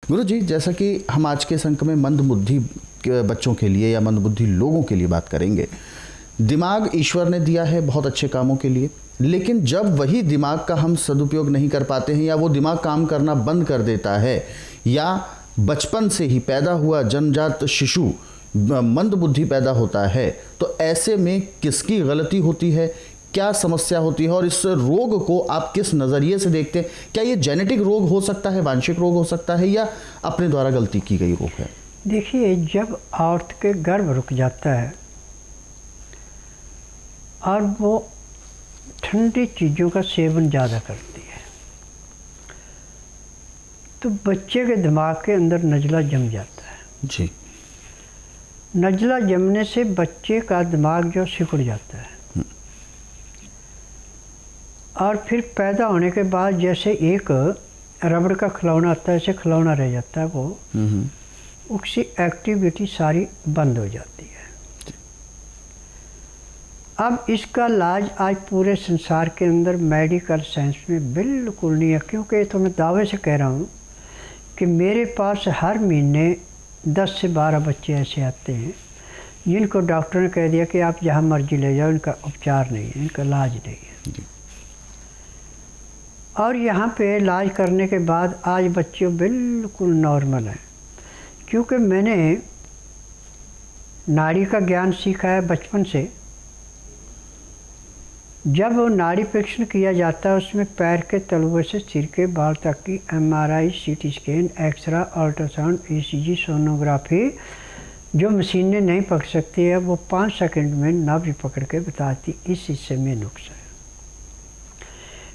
गुरु जी, जैसा कि हम आज के संक में मंदबुद्धि के बच्चों के लिए या मंदबुद्धि लोगों के लिए बात करेंगे, दिमाग ईश्वर ने दिया है बहुत अच्छे कामों के लिए, लेकिन जब वही दिमाग का हम सदुपयोग नहीं कर पाते हैं या वो दिमाग काम करना बंद कर देता है या बचपन से ही पैदा हुआ जन्मजात शिशु मंदबुद्धि पैदा होता है, तो ऐसे में किसकी गलती होती है, क्या समस्या होती है और इस रोग को आप किस नज़रिए से देखते हैं? क्या ये जेनेटिक रोग हो सकता है, वांशिक रोग हो सकता है या अपने द्वारा गलती की गई रोग है? देखिए, जब औरत के गर्भ रुक जाता है और वो ठंडी चीज़ों का सेवन ज़्यादा करती है तो बच्चे के दिमाग के अंदर नज़ला जम जाता है जी। नज़ला जमने से बच्चे का दिमाग जो सिकुड़ जाता है और फिर पैदा होने के बाद जैसे एक रबड़ का खिलौना आता है, ऐसे खिलौना रह जाता है, वो उसकी एक्टिविटी सारी बंद हो जाती है। अब इसका इलाज आज पूरे संसार के अंदर मेडिकल साइंस में बिल्कुल नहीं है, क्योंकि तो मैं दावे से कह रहा हूँ कि मेरे पास हर महीने 10 से 12 बच्चे ऐसे आते हैं जिनको डॉक्टर ने कह दिया कि आप जहाँ मर्जी ले जाओ, इनका उपचार नहीं है, इनका इलाज नहीं है। और यहाँ पे इलाज करने के बाद आज बच्चे बिल्कुल नॉर्मल हैं, क्योंकि मैंने नाड़ी का ज्ञान सीखा है बचपन से। जब वो नाड़ी परीक्षण किया जाता है उसमें पैर के तलुए से सिर के बाल तक की MRI, CT scan, x-ray, ultrasound, ECG, sonography जो मशीनें नहीं पकड़ सकती है वो 5 सेकंड में नाभि पकड़ के बताती इस हिस्से में नुक्स है।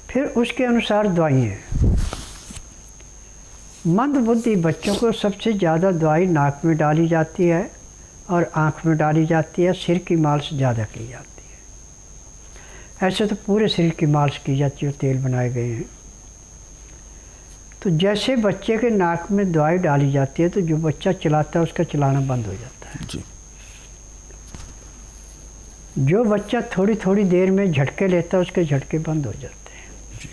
फिर उसके अनुसार दवाई है। मंदबुद्धि बच्चों को सबसे ज़्यादा दवाई नाक में डाली जाती है और आँख में डाली जाती है, सिर की मालिश ज़्यादा की जाती है। ऐसे तो पूरे शरीर की मालिश की जाती है, तेल बनाए गए हैं। तो जैसे बच्चे के नाक में दवाई डाली जाती है तो जो बच्चा चलाता है उसका चलाना बंद हो जाता है जी। जो बच्चा थोड़ी थोड़ी देर में झटके लेता है उसके झटके बंद हो जाते हैं जी।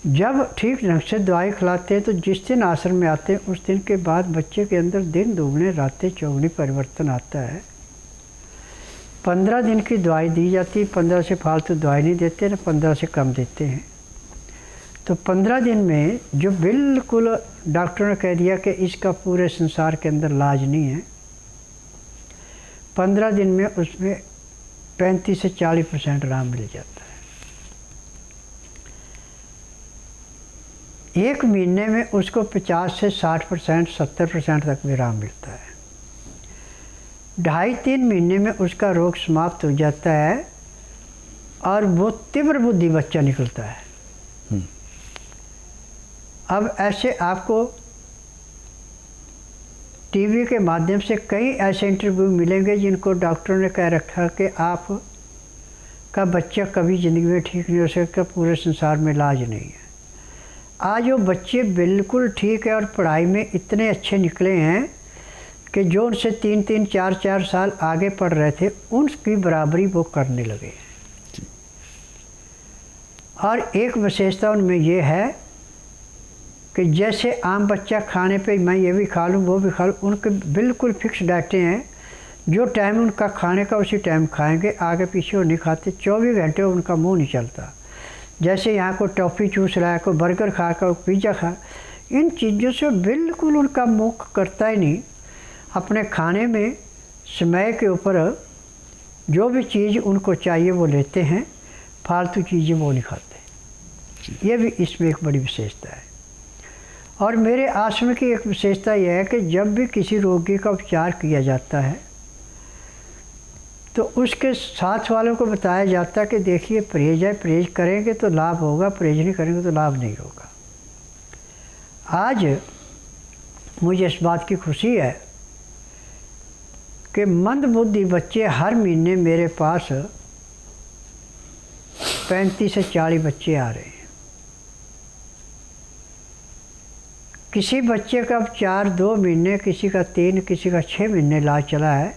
जब ठीक ढंग से दवाई खिलाते हैं तो जिस दिन आश्रम में आते हैं उस दिन के बाद बच्चे के अंदर दिन दोगुने रातें चौगुनी परिवर्तन आता है। 15 दिन की दवाई दी जाती है, 15 से फालतू दवाई नहीं देते, ना 15 से कम देते हैं। तो 15 दिन में जो बिल्कुल डॉक्टर ने कह दिया कि इसका पूरे संसार के अंदर इलाज नहीं है, 15 दिन में उसमें 35 से 40% आराम मिल जाता है। 1 महीने में उसको 50 से 60%, 70% तक भी आराम मिलता है। 2.5-3 महीने में उसका रोग समाप्त हो जाता है और वो तीव्र बुद्धि बच्चा निकलता है। अब ऐसे आपको टीवी के माध्यम से कई ऐसे इंटरव्यू मिलेंगे जिनको डॉक्टर ने कह रखा कि आप का बच्चा कभी ज़िंदगी में ठीक नहीं हो सकता, पूरे संसार में इलाज नहीं है। आज वो बच्चे बिल्कुल ठीक है और पढ़ाई में इतने अच्छे निकले हैं कि जो उनसे 3-3, 4-4 साल आगे पढ़ रहे थे उनकी बराबरी वो करने लगे। और एक विशेषता उनमें ये है कि जैसे आम बच्चा खाने पे मैं ये भी खा लूँ वो भी खा लूँ, उनके बिल्कुल फिक्स डाइटें हैं। जो टाइम उनका खाने का उसी टाइम खाएंगे, आगे पीछे वो नहीं खाते। 24 घंटे उनका मुंह नहीं चलता। जैसे यहाँ को टॉफ़ी चूस रहा है, कोई बर्गर खा, कोई पिज़्ज़ा खा, इन चीज़ों से बिल्कुल उनका मुख करता ही नहीं। अपने खाने में समय के ऊपर जो भी चीज़ उनको चाहिए वो लेते हैं, फालतू चीज़ें वो नहीं खाते। ये भी इसमें एक बड़ी विशेषता है। और मेरे आश्रम की एक विशेषता यह है कि जब भी किसी रोगी का उपचार किया जाता है तो उसके साथ वालों को बताया जाता है कि देखिए परहेज है, परहेज करेंगे तो लाभ होगा, परहेज नहीं करेंगे तो लाभ नहीं होगा। आज मुझे इस बात की खुशी है कि मंदबुद्धि बच्चे हर महीने मेरे पास 35 से 40 बच्चे आ रहे हैं। किसी बच्चे का 4-2 महीने, किसी का 3, किसी का 6 महीने इलाज चला है।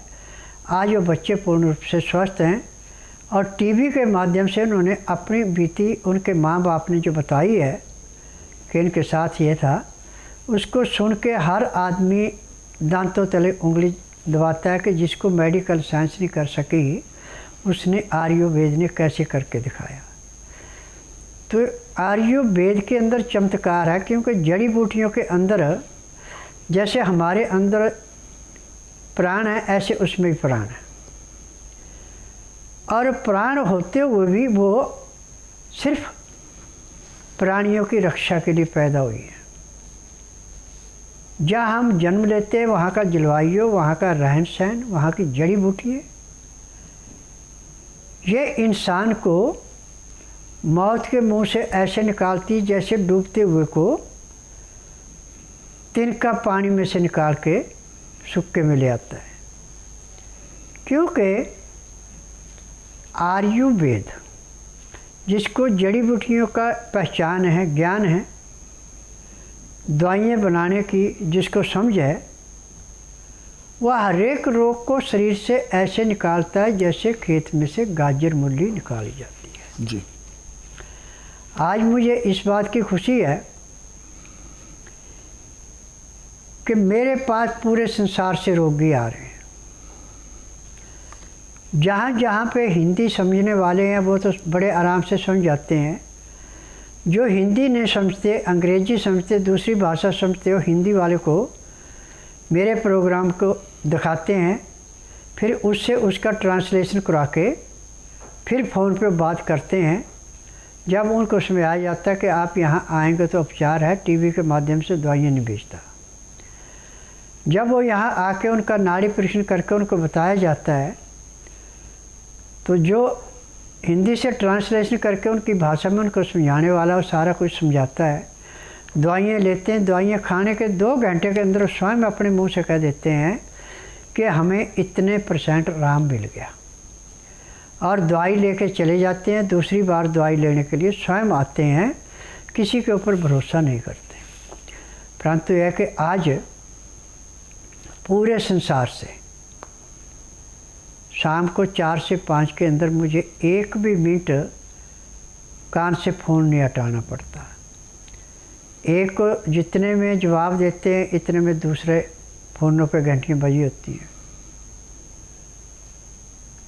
आज वो बच्चे पूर्ण रूप से स्वस्थ हैं और टीवी के माध्यम से उन्होंने अपनी बीती उनके माँ बाप ने जो बताई है कि इनके साथ ये था, उसको सुन के हर आदमी दांतों तले उंगली दबाता है कि जिसको मेडिकल साइंस नहीं कर सकी उसने आयुर्वेद ने कैसे करके दिखाया। तो आयुर्वेद के अंदर चमत्कार है, क्योंकि जड़ी बूटियों के अंदर जैसे हमारे अंदर प्राण है ऐसे उसमें भी प्राण है, और प्राण होते हुए भी वो सिर्फ प्राणियों की रक्षा के लिए पैदा हुई है। जहाँ हम जन्म लेते हैं वहाँ का जलवायु, वहाँ का रहन सहन, वहाँ की जड़ी बूटियाँ, ये इंसान को मौत के मुंह से ऐसे निकालती जैसे डूबते हुए को तिनका पानी में से निकाल के सूखे में ले आता है। क्योंकि आयुर्वेद जिसको जड़ी बूटियों का पहचान है, ज्ञान है, दवाइयाँ बनाने की जिसको समझ है, वह हर एक रोग को शरीर से ऐसे निकालता है जैसे खेत में से गाजर मूली निकाली जाती है। जी। आज मुझे इस बात की खुशी है कि मेरे पास पूरे संसार से रोगी आ रहे हैं। जहाँ जहाँ पे हिंदी समझने वाले हैं वो तो बड़े आराम से समझ जाते हैं। जो हिंदी नहीं समझते, अंग्रेजी समझते, दूसरी भाषा समझते हो, हिंदी वाले को मेरे प्रोग्राम को दिखाते हैं, फिर उससे उसका ट्रांसलेशन करा के फिर फ़ोन पे बात करते हैं। जब उनको समझाया जाता है कि आप यहाँ आएंगे तो उपचार है, टीवी के माध्यम से दवाइयाँ नहीं भेजता। जब वो यहाँ आके उनका नाड़ी परीक्षण करके उनको बताया जाता है, तो जो हिंदी से ट्रांसलेशन करके उनकी भाषा में उनको समझाने वाला वो सारा कुछ समझाता है। दवाइयाँ लेते हैं, दवाइयाँ खाने के 2 घंटे के अंदर स्वयं अपने मुंह से कह देते हैं कि हमें इतने % आराम मिल गया, और दवाई लेके चले जाते हैं। दूसरी बार दवाई लेने के लिए स्वयं आते हैं, किसी के ऊपर भरोसा नहीं करते। परंतु यह कि आज पूरे संसार से शाम को 4 से 5 के अंदर मुझे 1 भी मिनट कान से फ़ोन नहीं हटाना पड़ता। एक को जितने में जवाब देते हैं इतने में दूसरे फ़ोनों पे घंटियाँ बजी होती हैं।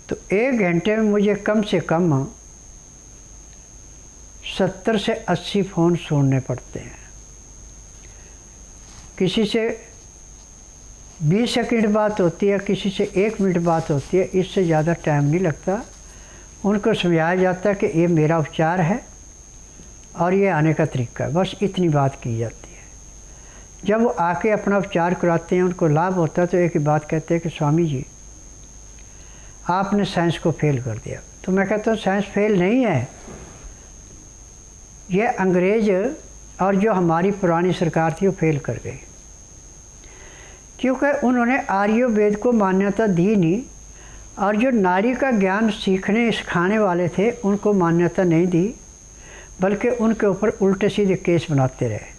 तो 1 घंटे में मुझे कम से कम 70 से 80 फ़ोन सुनने पड़ते हैं। किसी से 20 सेकंड बात होती है, किसी से 1 मिनट बात होती है, इससे ज़्यादा टाइम नहीं लगता। उनको समझाया जाता है कि ये मेरा उपचार है और ये आने का तरीका है, बस इतनी बात की जाती है। जब वो आके अपना उपचार कराते हैं, उनको लाभ होता है, तो एक ही बात कहते हैं कि स्वामी जी आपने साइंस को फेल कर दिया। तो मैं कहता हूँ साइंस फेल नहीं है, ये अंग्रेज़ और जो हमारी पुरानी सरकार थी वो फेल कर गई, क्योंकि उन्होंने आयुर्वेद को मान्यता दी नहीं, और जो नाड़ी का ज्ञान सीखने सिखाने वाले थे उनको मान्यता नहीं दी, बल्कि उनके ऊपर उल्टे सीधे केस बनाते रहे।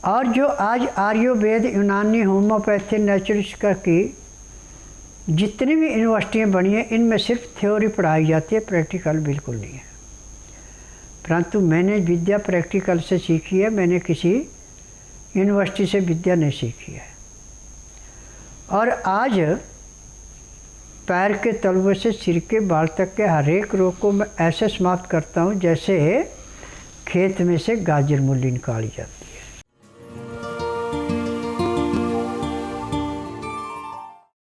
और जो आज आयुर्वेद, यूनानी, होम्योपैथी, नेचुरिस्ट की जितनी भी यूनिवर्सिटियाँ बनी हैं, इनमें सिर्फ थ्योरी पढ़ाई जाती है, प्रैक्टिकल बिल्कुल नहीं है। परंतु मैंने विद्या प्रैक्टिकल से सीखी है, मैंने किसी यूनिवर्सिटी से विद्या नहीं सीखी है। और आज पैर के तलवे से सिर के बाल तक के हर एक रोग को मैं ऐसे समाप्त करता हूँ जैसे खेत में से गाजर मूली निकाली जाती है।